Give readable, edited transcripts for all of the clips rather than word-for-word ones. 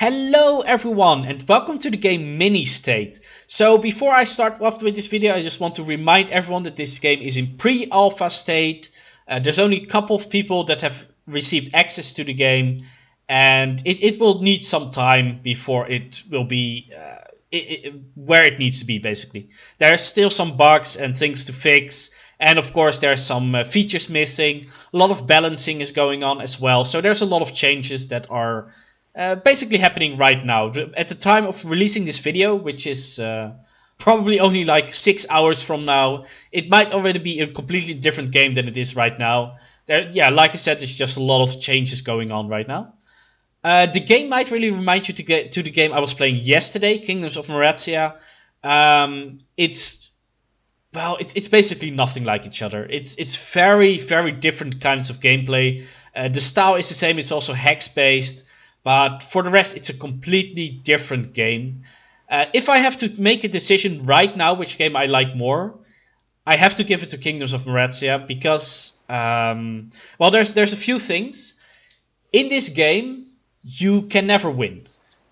Hello everyone and welcome to the game Ministate. So before I start off with this video, I just want to remind everyone that this game is in pre-alpha state. There's only a couple of people that have received access to the game, and it will need some time before it will be where it needs to be, basically. There's still some bugs and things to fix, and of course there's some features missing. A lot of balancing is going on as well, so there's a lot of changes that are basically happening right now. At the time of releasing this video, which is probably only like 6 hours from now, it might already be a completely different game than it is right now. Like I said, there's just a lot of changes going on right now. The game might really remind you to get to the game I was playing yesterday, Kingdoms of Moratia. It's basically nothing like each other. It's very, very different kinds of gameplay. The style is the same, it's also hex based. But for the rest, it's a completely different game. If I have to make a decision right now which game I like more, I have to give it to Kingdoms of Moratia because, there's a few things. In this game, you can never win.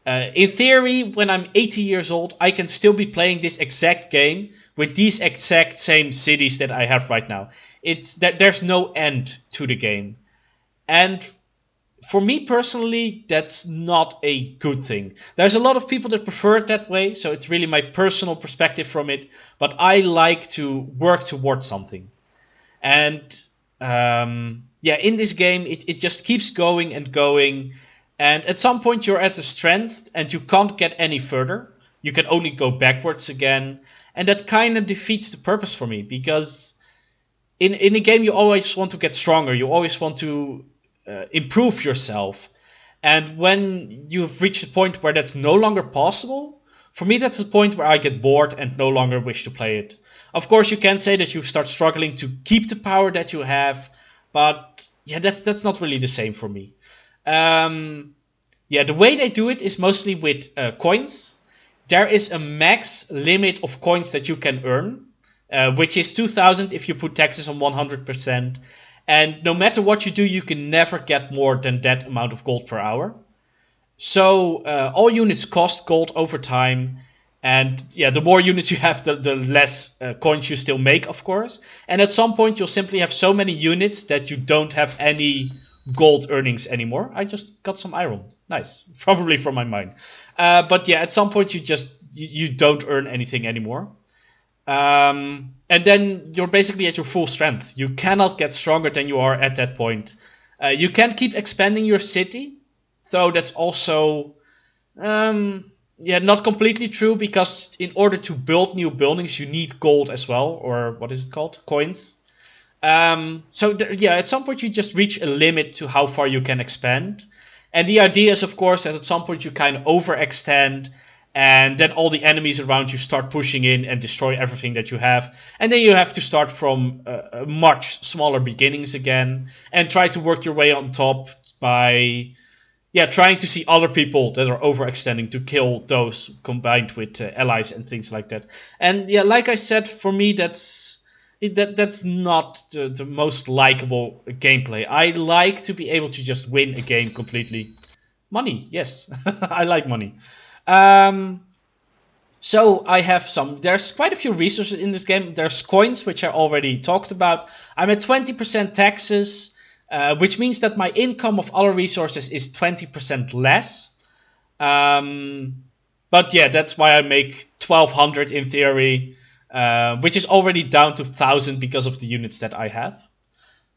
In theory, when I'm 80 years old, I can still be playing this exact game with these exact same cities that I have right now. There's no end to the game. And for me personally, that's not a good thing. There's a lot of people that prefer it that way, so it's really my personal perspective from it. But I like to work towards something. And in this game, it just keeps going and going. And at some point, you're at the strength and you can't get any further. You can only go backwards again. And that kind of defeats the purpose for me, because in a game, you always want to get stronger. You always want to improve yourself, and when you've reached a point where that's no longer possible, for me that's the point where I get bored and no longer wish to play it. Of course, you can say that you start struggling to keep the power that you have, but that's not really the same for me. The way they do it is mostly with coins. There is a max limit of coins that you can earn, which is 2,000 if you put taxes on 100%. And no matter what you do, you can never get more than that amount of gold per hour. So all units cost gold over time. And the more units you have, the less coins you still make, of course. And at some point, you'll simply have so many units that you don't have any gold earnings anymore. I just got some iron. Nice. Probably from my mine. At some point, you don't earn anything anymore. And then you're basically at your full strength. You cannot get stronger than you are at that point. You can keep expanding your city, though that's also not completely true, because in order to build new buildings, you need gold as well, or what is it called? Coins. At some point you just reach a limit to how far you can expand. And the idea is, of course, that at some point you kind of overextend, and then all the enemies around you start pushing in and destroy everything that you have. And then you have to start from much smaller beginnings again and try to work your way on top by trying to see other people that are overextending to kill those, combined with allies and things like that. And like I said, for me, that's not the most likable gameplay. I like to be able to just win a game completely. Money, yes. I like money. So I have there's quite a few resources in this game. There's coins, which I already talked about. I'm at 20% taxes, which means that my income of other resources is 20% less. That's why I make 1,200 in theory, which is already down to 1,000 because of the units that I have.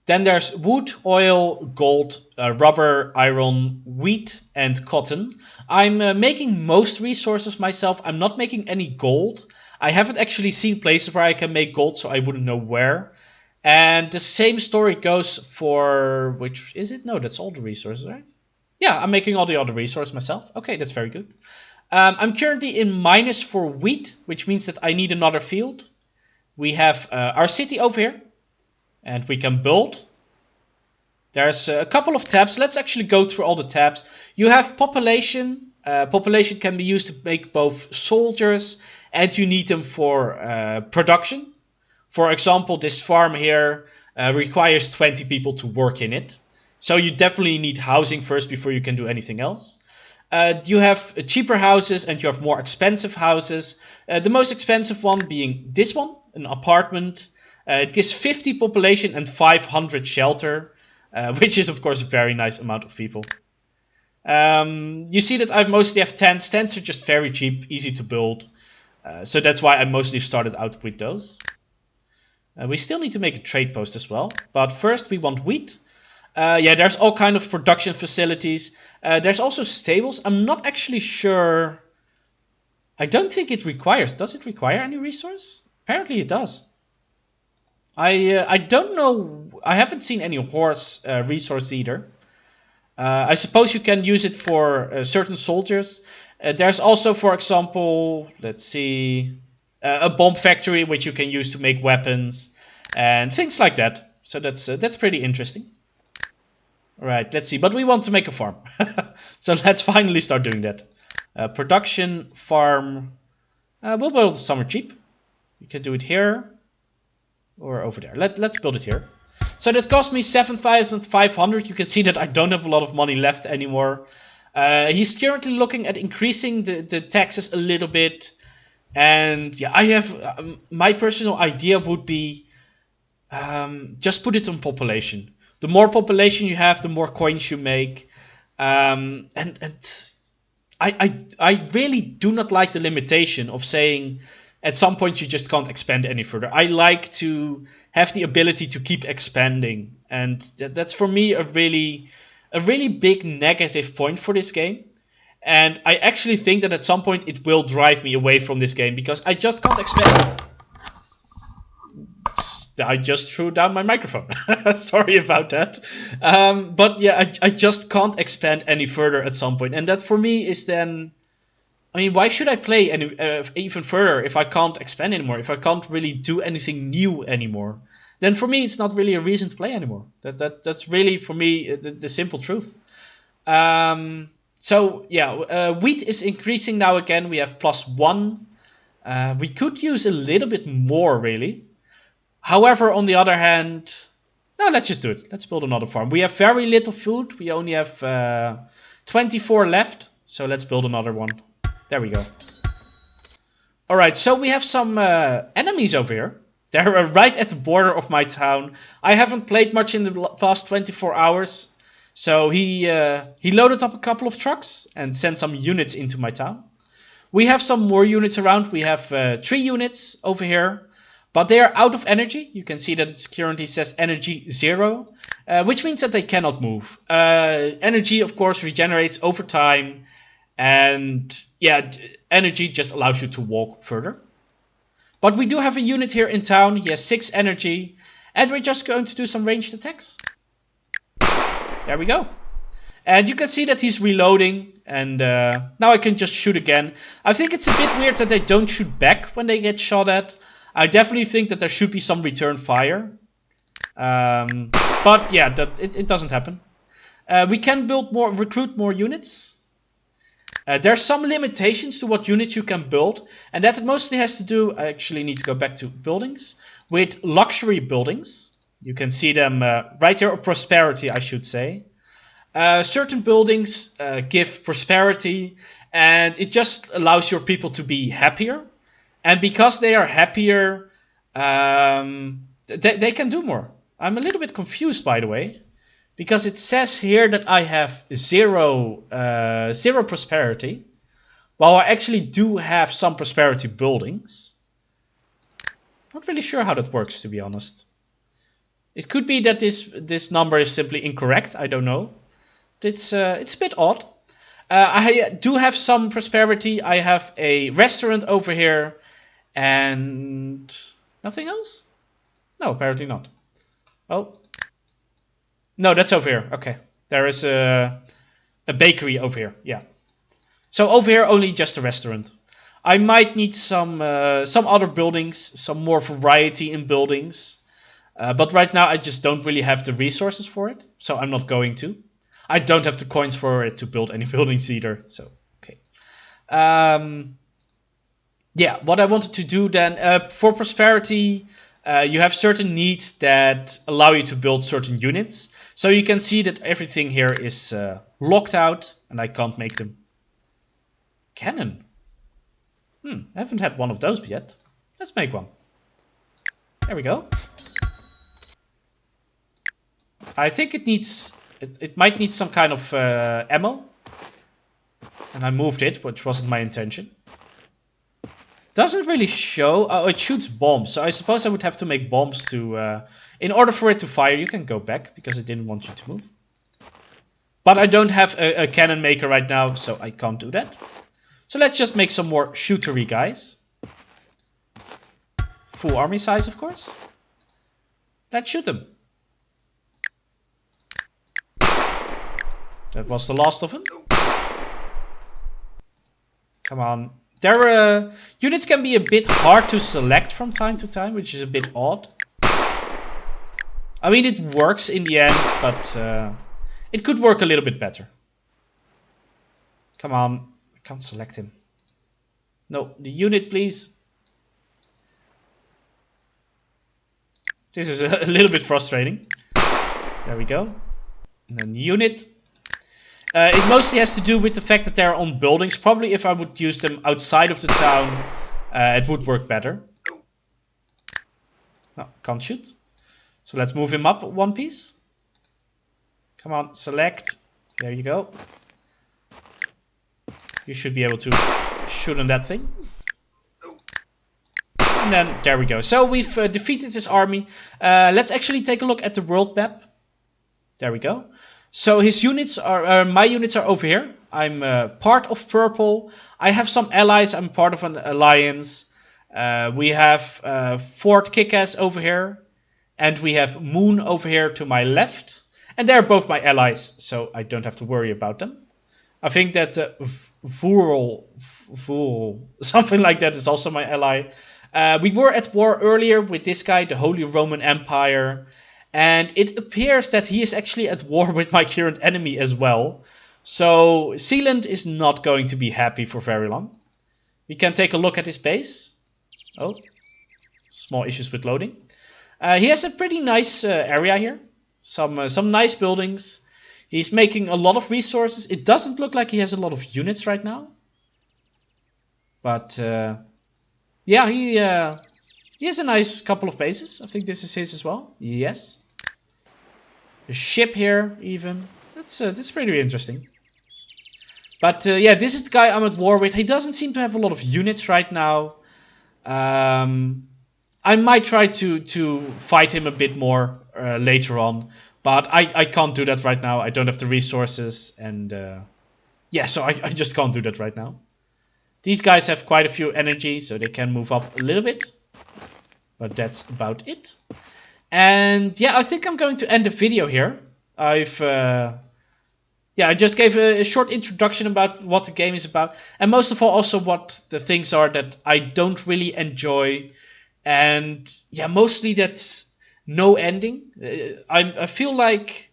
Then there's wood, oil, gold, rubber, iron, wheat, and cotton. I'm making most resources myself. I'm not making any gold. I haven't actually seen places where I can make gold, so I wouldn't know where. And the same story goes for... which is it? No, that's all the resources, right? Yeah, I'm making all the other resources myself. Okay, that's very good. I'm currently in minus for wheat, which means that I need another field. We have our city over here. And we can build. There's a couple of tabs. Let's actually go through all the tabs. You have population. Population can be used to make both soldiers, and you need them for production. For example, this farm here requires 20 people to work in it. So you definitely need housing first before you can do anything else. You have cheaper houses and you have more expensive houses. The most expensive one being this one, an apartment. It gives 50 population and 500 shelter, which is of course a very nice amount of people. You see that I mostly have tents. Tents are just very cheap, easy to build. So that's why I mostly started out with those. We still need to make a trade post as well. But first we want wheat. Yeah, there's all kind of production facilities. There's also stables. I'm not actually sure. I don't think it requires. Does it require any resource? Apparently it does. I don't know. I haven't seen any horse resource either. I suppose you can use it for certain soldiers. There's also, for example, let's see, a bomb factory which you can use to make weapons and things like that. So that's pretty interesting. All right, let's see. But we want to make a farm, so let's finally start doing that. Production farm. We'll build somewhere cheap. You can do it here or over there. Let's build it here. So that cost me 7,500. You can see that I don't have a lot of money left anymore. He's currently looking at increasing the taxes a little bit. And yeah, I have my personal idea would be just put it on population. The more population you have, the more coins you make. And I really do not like the limitation of saying at some point you just can't expand any further. I like to have the ability to keep expanding, and that's for me a really big negative point for this game. And I actually think that at some point it will drive me away from this game because I just can't expand. I just threw down my microphone. Sorry about that. But yeah, I just can't expand any further at some point, and that for me is then. I mean, why should I play even further if I can't expand anymore? If I can't really do anything new anymore, then for me it's not really a reason to play anymore. That's really for me the simple truth. So yeah, wheat is increasing now again. We have +1. We could use a little bit more really. However, on the other hand, no, let's just do it. Let's build another farm. We have very little food. We only have 24 left. So let's build another one. There we go. Alright, so we have some enemies over here. They're right at the border of my town. I haven't played much in the past 24 hours. So he loaded up a couple of trucks and sent some units into my town. We have some more units around. We have 3 units over here. But they are out of energy. You can see that it currently says energy 0. Which means that they cannot move. Energy, of course, regenerates over time. And yeah, energy just allows you to walk further. But we do have a unit here in town. He has 6 energy. And we're just going to do some ranged attacks. There we go. And you can see that he's reloading. And now I can just shoot again. I think it's a bit weird that they don't shoot back when they get shot at. I definitely think that there should be some return fire. But yeah, it doesn't happen. We can recruit more units. There's some limitations to what units you can build, and that mostly has to do, I actually need to go back to buildings, with luxury buildings. You can see them right here, or prosperity I should say. Certain buildings give prosperity, and it just allows your people to be happier. And because they are happier, they can do more. I'm a little bit confused, by the way. Because it says here that I have zero prosperity, while I actually do have some prosperity buildings. Not really sure how that works, to be honest. It could be that this number is simply incorrect. I don't know. It's a bit odd. I do have some prosperity. I have a restaurant over here, and nothing else. No, apparently not. Oh. No, that's over here. Okay. There is a bakery over here. Yeah. So over here, only just a restaurant. I might need some other buildings, some more variety in buildings. But right now, I just don't really have the resources for it. So I'm not going to. I don't have the coins for it to build any buildings either. So, okay. Yeah, what I wanted to do then, for prosperity, you have certain needs that allow you to build certain units. So you can see that everything here is locked out and I can't make them. cannon. I haven't had one of those yet. Let's make one. There we go. I think it needs... It might need some kind of ammo. And I moved it, which wasn't my intention. Doesn't really show... Oh, it shoots bombs. So I suppose I would have to make bombs to... in order for it to fire, you can go back, because it didn't want you to move. But I don't have a cannon maker right now, so I can't do that. So let's just make some more shootery guys. Full army size, of course. Let's shoot them. That was the last of them. Come on. Their units can be a bit hard to select from time to time, which is a bit odd. I mean, it works in the end, but it could work a little bit better. Come on. I can't select him. No, the unit, please. This is a little bit frustrating. There we go. And then the unit. It mostly has to do with the fact that they're on buildings. Probably if I would use them outside of the town, it would work better. No, can't shoot. So let's move him up one piece. Come on, select. There you go. You should be able to shoot on that thing. And then, there we go. So we've defeated this army. Let's actually take a look at the world map. There we go. So his units are, my units are over here. I'm part of purple. I have some allies. I'm part of an alliance. We have Fort Kickass over here. And we have Moon over here to my left. And they're both my allies, so I don't have to worry about them. I think that Vural, something like that, is also my ally. We were at war earlier with this guy, the Holy Roman Empire. And it appears that he is actually at war with my current enemy as well. So Sealand is not going to be happy for very long. We can take a look at his base. Oh, small issues with loading. He has a pretty nice area here. Some nice buildings. He's making a lot of resources. It doesn't look like he has a lot of units right now. But yeah, he has a nice couple of bases. I think this is his as well. Yes. A ship here even. That's pretty interesting. But yeah, this is the guy I'm at war with. He doesn't seem to have a lot of units right now. I might try to fight him a bit more later on. But I can't do that right now. I don't have the resources. And yeah, so I just can't do that right now. These guys have quite a few energy, so they can move up a little bit. But that's about it. And yeah, I think I'm going to end the video here. I just gave a short introduction about what the game is about. And most of all, also what the things are that I don't really enjoy. And yeah, mostly that's no ending. I feel like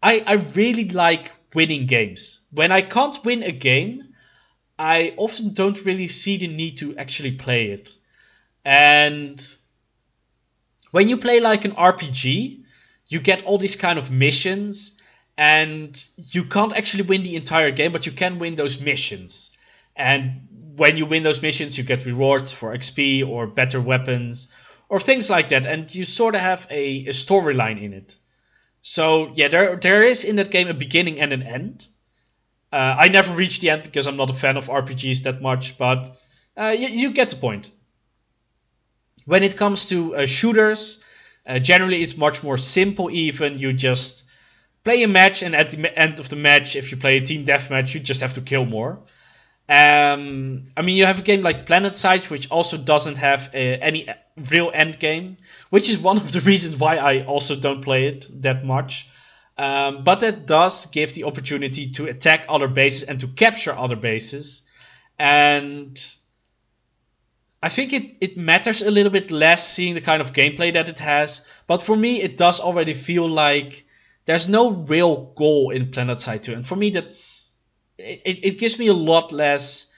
I really like winning games. When I can't win a game, I often don't really see the need to actually play it. And when you play like an RPG, you get all these kind of missions, and you can't actually win the entire game, but you can win those missions. And when you win those missions, you get rewards for XP or better weapons or things like that. And you sort of have a storyline in it. So yeah, there is in that game a beginning and an end. I never reached the end because I'm not a fan of RPGs that much, but you get the point. When it comes to shooters, generally it's much more simple even. You just play a match, and at the end of the match, if you play a team deathmatch, you just have to kill more. I mean, you have a game like PlanetSide, which also doesn't have any real end game, which is one of the reasons why I also don't play it that much. But that does give the opportunity to attack other bases and to capture other bases. And I think it matters a little bit less seeing the kind of gameplay that it has. But for me, it does already feel like there's no real goal in PlanetSide 2. And for me, it gives me a lot less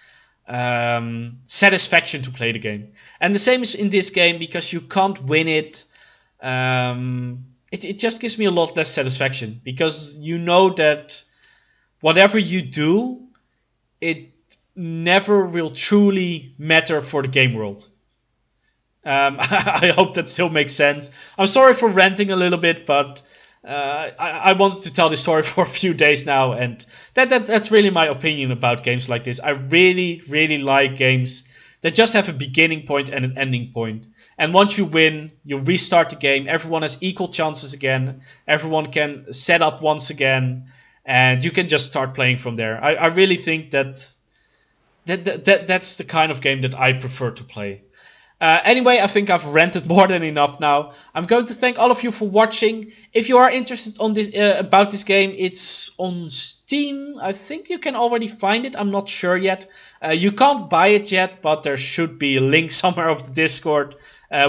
satisfaction to play the game. And the same is in this game, because you can't win it. It just gives me a lot less satisfaction, because you know that whatever you do, it never will truly matter for the game world. I hope that still makes sense. I'm sorry for ranting a little bit, but I wanted to tell this story for a few days now, and that's really my opinion about games like this. I really like games that just have a beginning point and an ending point. And once you win, you restart the game. Everyone has equal chances again. Everyone can set up once again, and you can just start playing from there. I really think that's the kind of game that I prefer to play. Anyway, I think I've ranted more than enough now. I'm going to thank all of you for watching. If you are interested on this about this game, it's on Steam. I think you can already find it. I'm not sure yet. You can't buy it yet, but there should be a link somewhere of the Discord,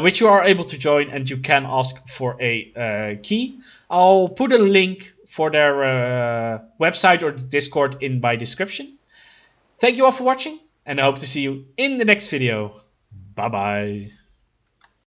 which you are able to join, and you can ask for a key. I'll put a link for their website or the Discord in my description. Thank you all for watching, and I hope to see you in the next video. Bye bye.